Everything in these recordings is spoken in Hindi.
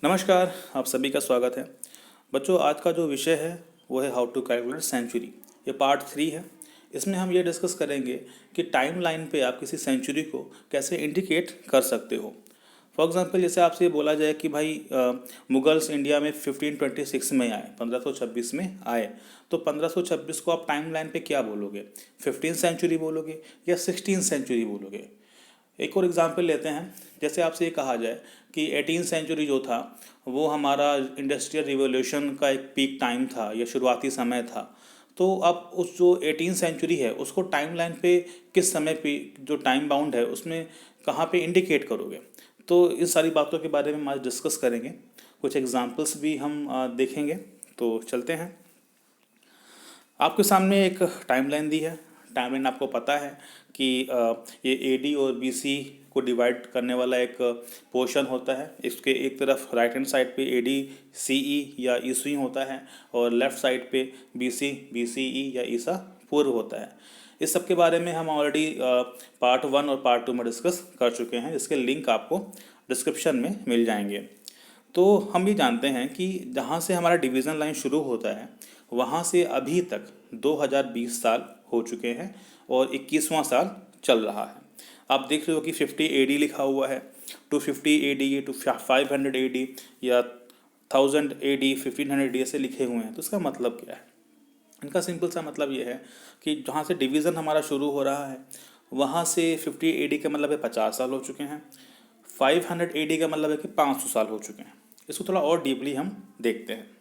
नमस्कार, आप सभी का स्वागत है। बच्चों, आज का जो विषय है वो है हाउ टू कैलकुलेट सेंचुरी। ये पार्ट 3 है। इसमें हम ये डिस्कस करेंगे कि टाइम लाइन पे आप किसी सेंचुरी को कैसे इंडिकेट कर सकते हो। फॉर एग्जांपल, जैसे आपसे ये बोला जाए कि भाई मुगल्स इंडिया में 1526 में आए, 1526 में आए, तो 1526 को आप टाइम लाइन पे क्या बोलोगे? 15th सेंचुरी बोलोगे या 16th सेंचुरी बोलोगे? एक और एग्जांपल लेते हैं। जैसे आपसे ये कहा जाए कि 18th सेंचुरी जो था वो हमारा इंडस्ट्रियल रिवॉल्यूशन का एक पीक टाइम था या शुरुआती समय था, तो अब उस जो 18th सेंचुरी है उसको टाइम लाइन पे किस समय पे जो टाइम बाउंड है उसमें कहाँ पे इंडिकेट करोगे? तो इस सारी बातों के बारे में हम आज डिस्कस करेंगे। कुछ एग्जांपल्स भी हम देखेंगे। तो चलते हैं। आपके सामने एक टाइमलाइन दी है। टाइमलाइन आपको पता है कि ये एडी और बीसी को डिवाइड करने वाला एक पोर्शन होता है। इसके एक तरफ राइट हैंड साइड पे एडी सीई या ईस्वी होता है और लेफ्ट साइड पे बीसी बीसीई या ईसा पूर्व होता है। इस सब के बारे में हम ऑलरेडी पार्ट 1 और पार्ट 2 में डिस्कस कर चुके हैं। इसके लिंक आपको डिस्क्रिप्शन में मिल जाएंगे। तो हम ये जानते हैं कि जहाँ से हमारा डिवीज़न लाइन शुरू होता है वहाँ से अभी तक 2020 साल हो चुके हैं और 21वां साल चल रहा है। आप देख रहे हो कि 50 एडी लिखा हुआ है, 250 एडी टू 500 एडी या 1000 एडी 1500 एडी ऐसे लिखे हुए हैं। तो इसका मतलब क्या है? इनका सिंपल सा मतलब ये है कि जहाँ से डिवीज़न हमारा शुरू हो रहा है वहाँ से 50 एडी का मतलब है 50 साल हो चुके हैं, 500 एडी का मतलब है कि 500 साल हो चुके हैं। इसको थोड़ा और डीपली हम देखते हैं।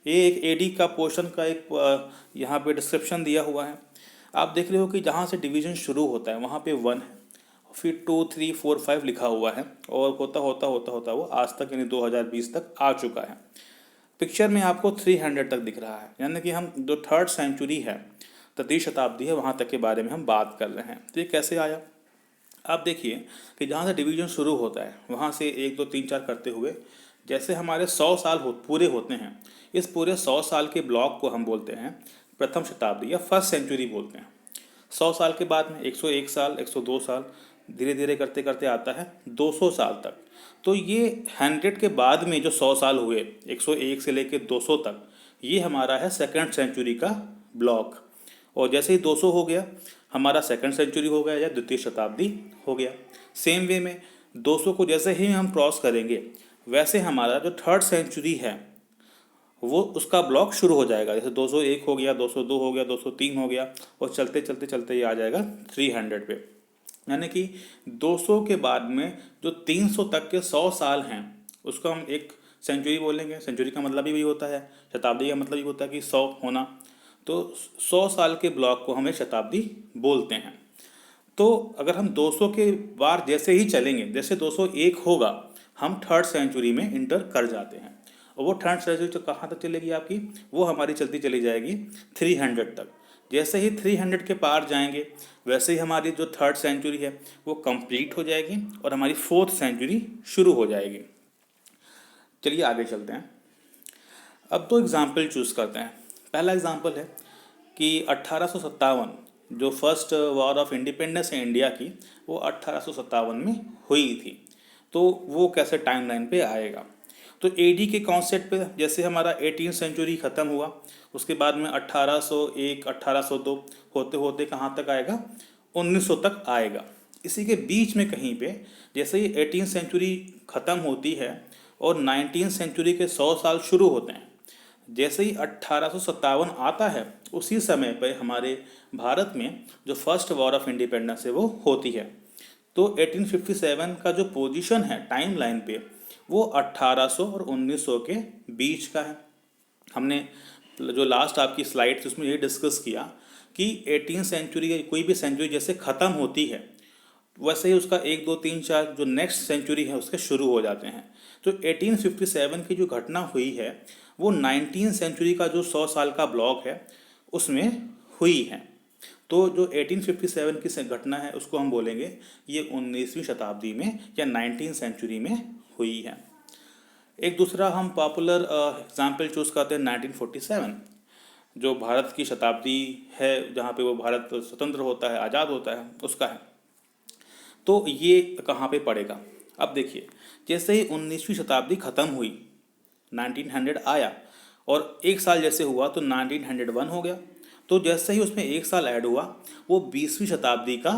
ये एक एडी का पोर्शन का एक यहाँ पे डिस्क्रिप्शन दिया हुआ है। आप देख रहे हो कि जहाँ से डिवीज़न शुरू होता है वहाँ पे 1 है, फिर 2 3 4 5 लिखा हुआ है और होता होता होता होता वो आज तक यानी 2020 तक आ चुका है। पिक्चर में आपको 300 तक दिख रहा है, यानी कि हम जो 3rd सेंचुरी है, तृतीय शताब्दी है, वहाँ तक के बारे में हम बात कर रहे हैं। तो ये कैसे आया? आप देखिए कि जहाँ से डिवीज़न शुरू होता है वहाँ से 1 2 3 4 करते हुए जैसे हमारे 100 साल पूरे होते हैं, इस पूरे 100 साल के ब्लॉक को हम बोलते हैं प्रथम शताब्दी या फर्स्ट सेंचुरी बोलते हैं। 100 साल के बाद में 101 साल, 102 साल, धीरे धीरे करते करते आता है 200 साल तक। तो ये 100 के बाद में जो 100 साल हुए, 101 से लेकर 200 तक, ये हमारा है सेकंड सेंचुरी का ब्लॉक। और जैसे ही 200 हो गया हमारा सेकंड सेंचुरी हो गया या द्वितीय शताब्दी हो गया। सेम वे में 200 को जैसे ही हम क्रॉस करेंगे वैसे हमारा जो 3rd सेंचुरी है वो उसका ब्लॉक शुरू हो जाएगा। जैसे 201 हो गया, 202 हो गया, 203 हो गया और चलते चलते चलते ये आ जाएगा 300 पे। यानी कि 200 के बाद में जो 300 तक के 100 साल हैं उसको हम एक सेंचुरी बोलेंगे। सेंचुरी का मतलब ही वही होता है, शताब्दी का मतलब ही होता है कि 100 होना। तो 100 साल के ब्लॉक को हम एक शताब्दी बोलते हैं। तो अगर हम 200 के बार जैसे ही चलेंगे, जैसे 201 होगा हम 3rd सेंचुरी में इंटर कर जाते हैं और वो 3rd सेंचुरी तो कहाँ तक चलेगी आपकी? वो हमारी चलती चली जाएगी 300 तक। जैसे ही 300 के पार जाएंगे वैसे ही हमारी जो 3rd सेंचुरी है वो कंप्लीट हो जाएगी और हमारी 4th सेंचुरी शुरू हो जाएगी। चलिए आगे चलते हैं। अब दो एग्जाम्पल चूज़ करते हैं। पहला एग्जाम्पल है कि 1857 जो फर्स्ट वॉर ऑफ इंडिपेंडेंस है इंडिया की, वो 1857 में हुई थी। तो वो कैसे टाइमलाइन पे आएगा? तो एडी के कॉन्सेप्ट पे जैसे हमारा 18th सेंचुरी ख़त्म हुआ उसके बाद में 1801 1802 होते होते कहाँ तक आएगा? 1900 तक आएगा। इसी के बीच में कहीं पे जैसे ही 18th सेंचुरी ख़त्म होती है और 19th सेंचुरी के 100 साल शुरू होते हैं, जैसे ही 1857 आता है उसी समय पर हमारे भारत में जो फर्स्ट वॉर ऑफ इंडिपेंडेंस है वो होती है। तो 1857 का जो पोजीशन है टाइम लाइन पे वो 1800 और 1900 के बीच का है। हमने जो लास्ट आपकी स्लाइड थी उसमें ये डिस्कस किया कि 18th सेंचुरी कोई भी सेंचुरी जैसे ख़त्म होती है वैसे ही उसका 1 2 3 4 जो नेक्स्ट सेंचुरी है उसके शुरू हो जाते हैं। तो 1857 की जो घटना हुई है वो 19th सेंचुरी का जो 100 साल का ब्लॉक है उसमें हुई है। तो जो 1857 की घटना है उसको हम बोलेंगे ये 19वीं शताब्दी में या 19th सेंचुरी में हुई है। एक दूसरा हम पॉपुलर एग्जाम्पल चूज़ करते हैं 1947, जो भारत की शताब्दी है जहाँ पे वो भारत स्वतंत्र होता है, आज़ाद होता है, उसका है। तो ये कहाँ पे पड़ेगा? अब देखिए, जैसे ही 19वीं शताब्दी ख़त्म हुई, 1900 आया और एक साल जैसे हुआ तो 1901 हो गया। तो जैसे ही उसमें एक साल ऐड हुआ, वो 20वीं शताब्दी का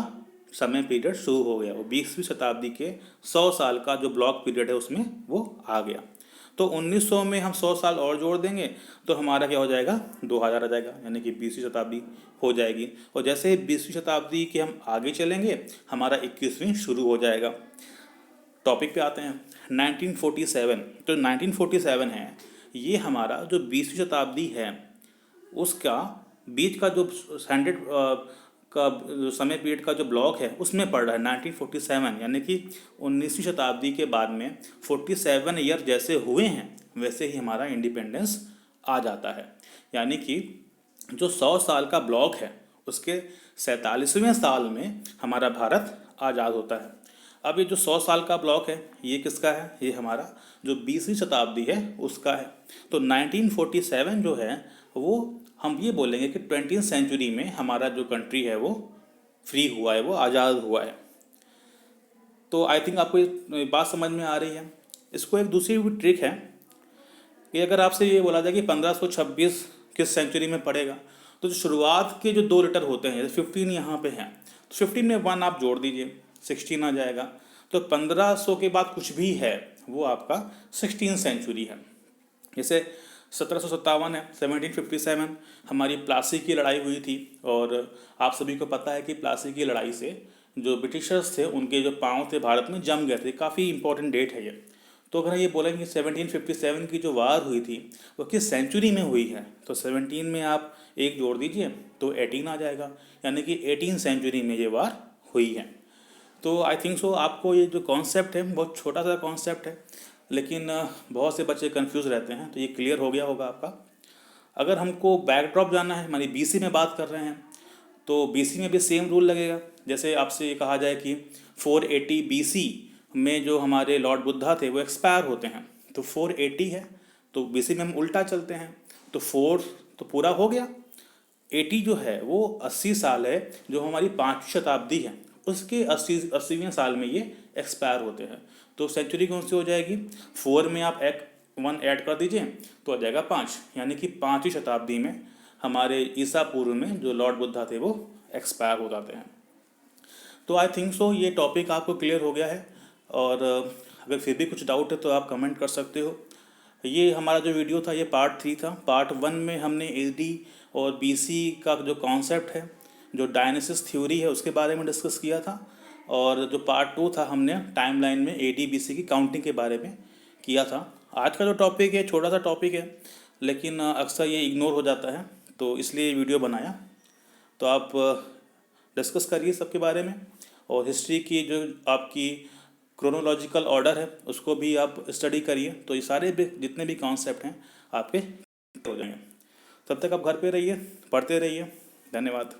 समय पीरियड शुरू हो गया। वो 20वीं शताब्दी के 100 साल का जो ब्लॉक पीरियड है उसमें वो आ गया। तो 1900 में हम 100 साल और जोड़ देंगे तो हमारा क्या हो जाएगा, 2000 आ जाएगा, यानी कि 20वीं शताब्दी हो जाएगी। और जैसे ही 20वीं शताब्दी के हम आगे चलेंगे, हमारा 21वीं शुरू हो जाएगा। टॉपिक पे आते हैं 1947। तो 1947 है, ये हमारा जो 20वीं शताब्दी है उसका बीच का जो 100 का जो समय पीरियड का जो ब्लॉक है उसमें पड़ रहा है 1947, यानी कि 19वीं शताब्दी के बाद में 47 ईयर जैसे हुए हैं वैसे ही हमारा इंडिपेंडेंस आ जाता है। यानी कि जो 100 साल का ब्लॉक है उसके 47वें साल में हमारा भारत आज़ाद होता है। अब ये जो 100 साल का ब्लॉक है ये किसका है, ये हमारा जो 20वीं शताब्दी है उसका है। तो 1947 जो है वो हम ये बोलेंगे कि 20वीं सेंचुरी में हमारा जो कंट्री है वो फ्री हुआ है, वो आज़ाद हुआ है। तो आई थिंक आपको ये बात समझ में आ रही है। इसको एक दूसरी भी ट्रिक है कि अगर आपसे ये बोला जाए कि 1526 किस सेंचुरी में पड़ेगा, तो जो शुरुआत के जो 2 लेटर होते हैं, जैसे 15 यहाँ पे हैं तो 15 में 1 आप जोड़ दीजिए, 16 आ जाएगा। तो 1500 के बाद कुछ भी है वो आपका 16 सेंचुरी है। जैसे 1757 है, 1757 हमारी प्लासी की लड़ाई हुई थी। और आप सभी को पता है कि प्लासी की लड़ाई से जो ब्रिटिशर्स थे उनके जो पाँव थे भारत में जम गए थे। काफ़ी इंपॉर्टेंट डेट है ये। तो अगर ये बोलेंगे 1757 की जो वार हुई थी वो किस सेंचुरी में हुई है, तो 17 में आप एक जोड़ दीजिए तो 18 आ जाएगा, यानी कि 18 सेंचुरी में ये वार हुई है। तो आई थिंक सो आपको ये जो कॉन्सेप्ट है बहुत छोटा सा कॉन्सेप्ट है, लेकिन बहुत से बच्चे कंफ्यूज रहते हैं, तो ये क्लियर हो गया होगा आपका। अगर हमको बैकड्रॉप जानना है, मानी बीसी में बात कर रहे हैं, तो बीसी में भी सेम रूल लगेगा। जैसे आपसे ये कहा जाए कि 480 बीसी में जो हमारे लॉर्ड बुद्धा थे वो एक्सपायर होते हैं, तो 480 है तो बीसी में हम उल्टा चलते हैं, तो 4 तो पूरा हो गया, 80 जो है वो 80 साल है, जो हमारी 5वीं शताब्दी है उसके 80वें साल में ये एक्सपायर होते हैं। तो सेंचुरी कौन सी हो जाएगी, 4 में आप 1 ऐड कर दीजिए तो आ जाएगा 5, यानी कि 5वीं शताब्दी में हमारे ईसा पूर्व में जो लॉर्ड बुद्धा थे वो एक्सपायर हो जाते हैं। तो आई थिंक सो ये टॉपिक आपको क्लियर हो गया है। और अगर फिर भी कुछ डाउट है तो आप कमेंट कर सकते हो। ये हमारा जो वीडियो था ये पार्ट 3 था। पार्ट 1 में हमने एडी और बीसी का जो कॉन्सेप्ट है, जो डायनेसिस थ्योरी है उसके बारे में डिस्कस किया था। और जो पार्ट 2 था हमने टाइमलाइन में एडी बीसी की काउंटिंग के बारे में किया था। आज का जो टॉपिक है छोटा सा टॉपिक है, लेकिन अक्सर ये इग्नोर हो जाता है, तो इसलिए वीडियो बनाया। तो आप डिस्कस करिए सबके बारे में। और हिस्ट्री की जो आपकी क्रोनोलॉजिकल ऑर्डर है उसको भी आप स्टडी करिए, तो ये सारे भी जितने भी कॉन्सेप्ट हैं आपके हो जाएंगे। तब तक आप घर पे रहिए, पढ़ते रहिए। धन्यवाद।